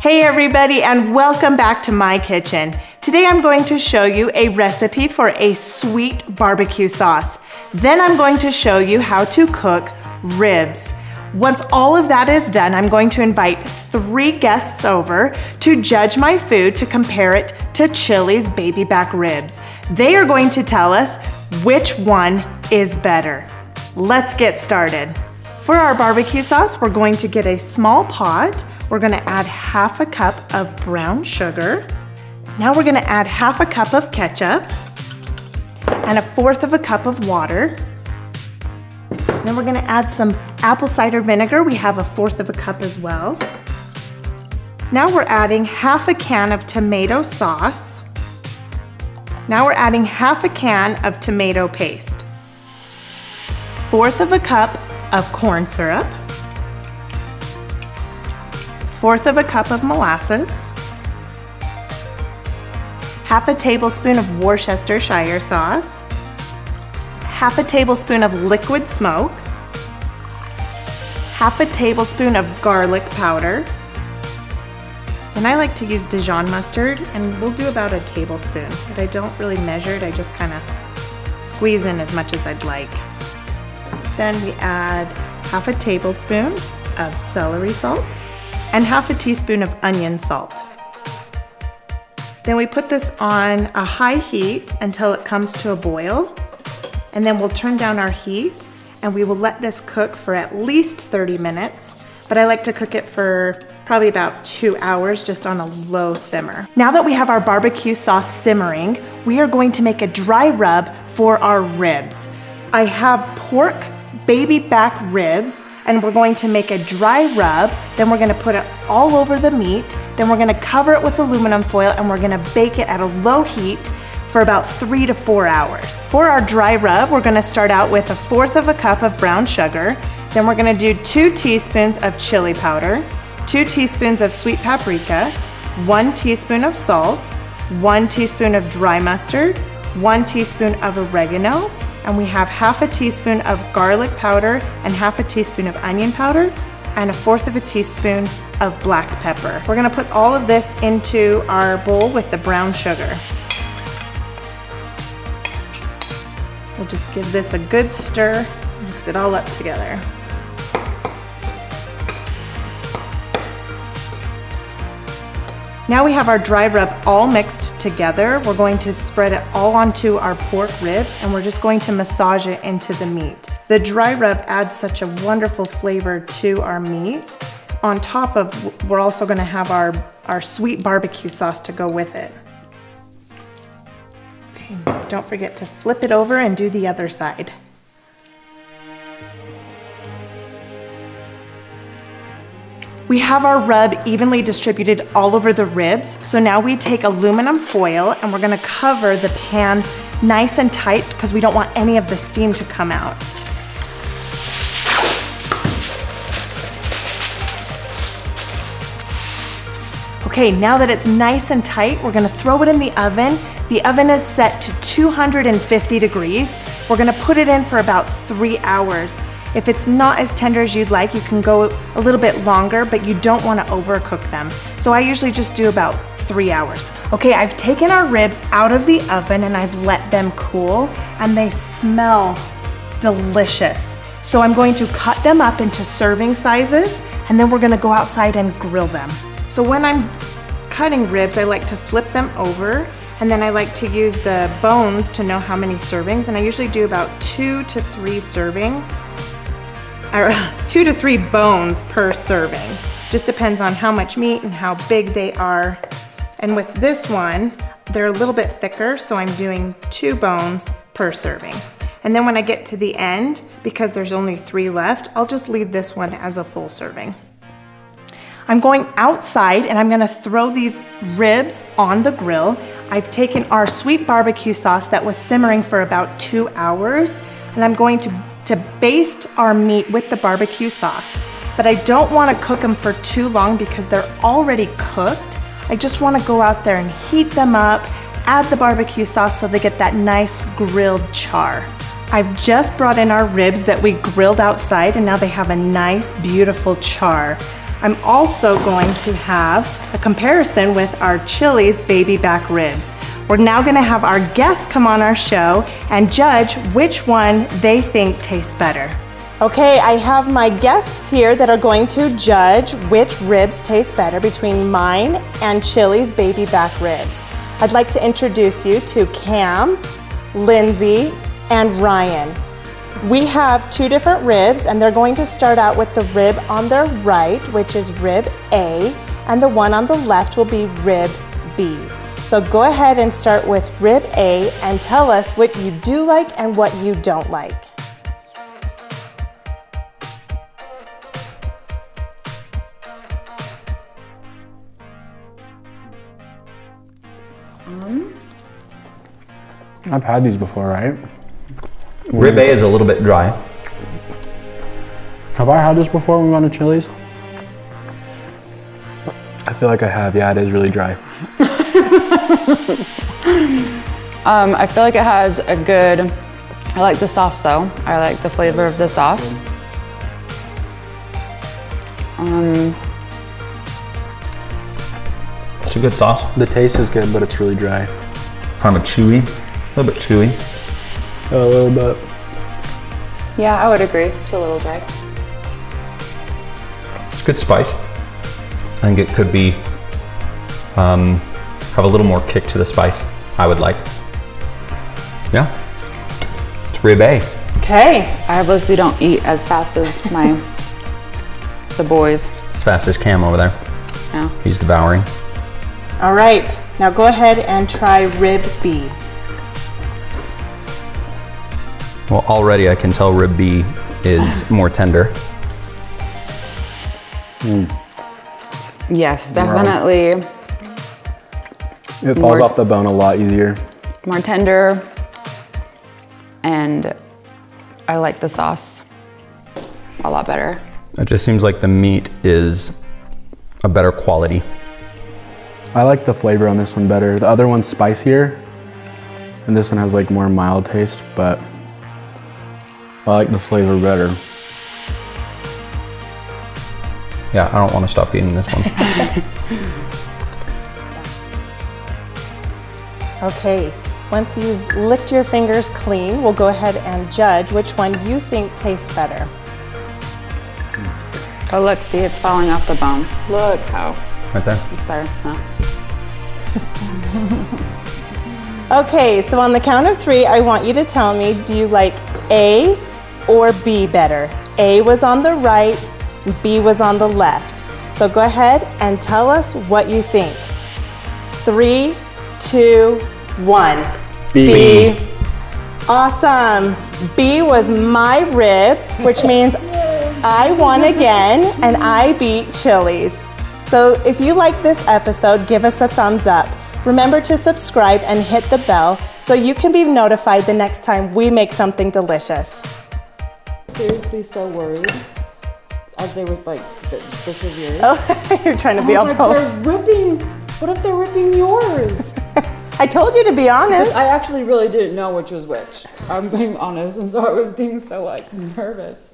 Hey everybody, and welcome back to my kitchen. Today I'm going to show you a recipe for a sweet barbecue sauce. Then I'm going to show you how to cook ribs. Once all of that is done, I'm going to invite 3 guests over to judge my food to compare it to Chili's baby back ribs. They are going to tell us which one is better. Let's get started. For our barbecue sauce, we're going to get a small pot. We're gonna add half a cup of brown sugar. Now we're gonna add half a cup of ketchup and 1/4 cup of water. Then we're gonna add some apple cider vinegar. We have 1/4 cup as well. Now we're adding half a can of tomato sauce. Now we're adding half a can of tomato paste. 1/4 cup of corn syrup. 1/4 cup of molasses, half a tablespoon of Worcestershire sauce, half a tablespoon of liquid smoke, half a tablespoon of garlic powder, and I like to use Dijon mustard, and we'll do about a tablespoon, but I don't really measure it, I just kind of squeeze in as much as I'd like. Then we add half a tablespoon of celery salt, and half a teaspoon of onion salt. Then we put this on a high heat until it comes to a boil, and then we'll turn down our heat and we will let this cook for at least 30 minutes, but I like to cook it for probably about 2 hours just on a low simmer. Now that we have our barbecue sauce simmering, we are going to make a dry rub for our ribs. I have pork baby back ribs, and we're going to make a dry rub, then we're gonna put it all over the meat, then we're gonna cover it with aluminum foil, and we're gonna bake it at a low heat for about 3 to 4 hours. For our dry rub, we're gonna start out with 1/4 cup of brown sugar, then we're gonna do 2 teaspoons of chili powder, 2 teaspoons of sweet paprika, 1 teaspoon of salt, 1 teaspoon of dry mustard, 1 teaspoon of oregano, and we have half a teaspoon of garlic powder and half a teaspoon of onion powder and 1/4 teaspoon of black pepper. We're gonna put all of this into our bowl with the brown sugar. We'll just give this a good stir, mix it all up together. Now we have our dry rub all mixed together. We're going to spread it all onto our pork ribs, and we're just going to massage it into the meat. The dry rub adds such a wonderful flavor to our meat. On top of, we're also gonna have our sweet barbecue sauce to go with it. Okay, don't forget to flip it over and do the other side. We have our rub evenly distributed all over the ribs, so now we take aluminum foil and we're gonna cover the pan nice and tight because we don't want any of the steam to come out. Okay, now that it's nice and tight, we're gonna throw it in the oven. The oven is set to 250 degrees. We're gonna put it in for about 3 hours. If it's not as tender as you'd like, you can go a little bit longer, but you don't want to overcook them. So I usually just do about 3 hours. Okay, I've taken our ribs out of the oven and I've let them cool, and they smell delicious. So I'm going to cut them up into serving sizes, and then we're gonna go outside and grill them. So when I'm cutting ribs, I like to flip them over, and then I like to use the bones to know how many servings, and I usually do about 2 to 3 servings. Or 2 to 3 bones per serving. Just depends on how much meat and how big they are. And with this one, they're a little bit thicker, so I'm doing 2 bones per serving. And then when I get to the end, because there's only 3 left, I'll just leave this one as a full serving. I'm going outside and I'm gonna throw these ribs on the grill. I've taken our sweet barbecue sauce that was simmering for about 2 hours, and I'm going to baste our meat with the barbecue sauce. But I don't want to cook them for too long because they're already cooked. I just want to go out there and heat them up, add the barbecue sauce so they get that nice grilled char. I've just brought in our ribs that we grilled outside, and now they have a nice, beautiful char. I'm also going to have a comparison with our Chili's baby back ribs. We're now gonna have our guests come on our show and judge which one they think tastes better. Okay, I have my guests here that are going to judge which ribs taste better between mine and Chili's baby back ribs. I'd like to introduce you to Cam, Lindsay, and Ryan. We have two different ribs, and they're going to start out with the rib on their right, which is rib A, and the one on the left will be rib B. So go ahead and start with rib A and tell us what you do like and what you don't like. I've had these before, right? Rib A is a little bit dry. Have I had this before when we went to Chili's? I feel like I have. Yeah, it is really dry. I feel like it has a good, I like the sauce though. I like the flavor of the sauce. It's a good sauce. The taste is good, but it's really dry. Kind of chewy, a little bit chewy. A little bit. Yeah, I would agree. It's a little dry. It's good spice. I think it could be, have a little more kick to the spice, I would like. Yeah, it's rib A. Okay. I obviously don't eat as fast as the boys. As fast as Cam over there. Yeah. He's devouring. All right, now go ahead and try rib B. Well, already I can tell rib B is more tender. Yes, definitely. It falls off the bone a lot easier. More tender, and I like the sauce a lot better. It just seems like the meat is a better quality. I like the flavor on this one better. The other one's spicier, and this one has like more mild taste, but I like the flavor better. Yeah, I don't want to stop eating this one. Okay, once you've licked your fingers clean, we'll go ahead and judge which one you think tastes better. Oh look, see, it's falling off the bone. Look how. Right there. It's better, huh? Okay, so on the count of three, I want you to tell me, do you like A or B better? A was on the right, B was on the left. So go ahead and tell us what you think. 3, 2, 1. B. Awesome. B was my rib, which means I won again and I beat Chili's. So if you like this episode, give us a thumbs up. Remember to subscribe and hit the bell so you can be notified the next time we make something delicious. Seriously so worried as they were like, this was yours. Oh, you're trying to be all pro. What if they're ripping yours? I told you to be honest. I actually really didn't know which was which. I'm being honest, and so I was being so like nervous.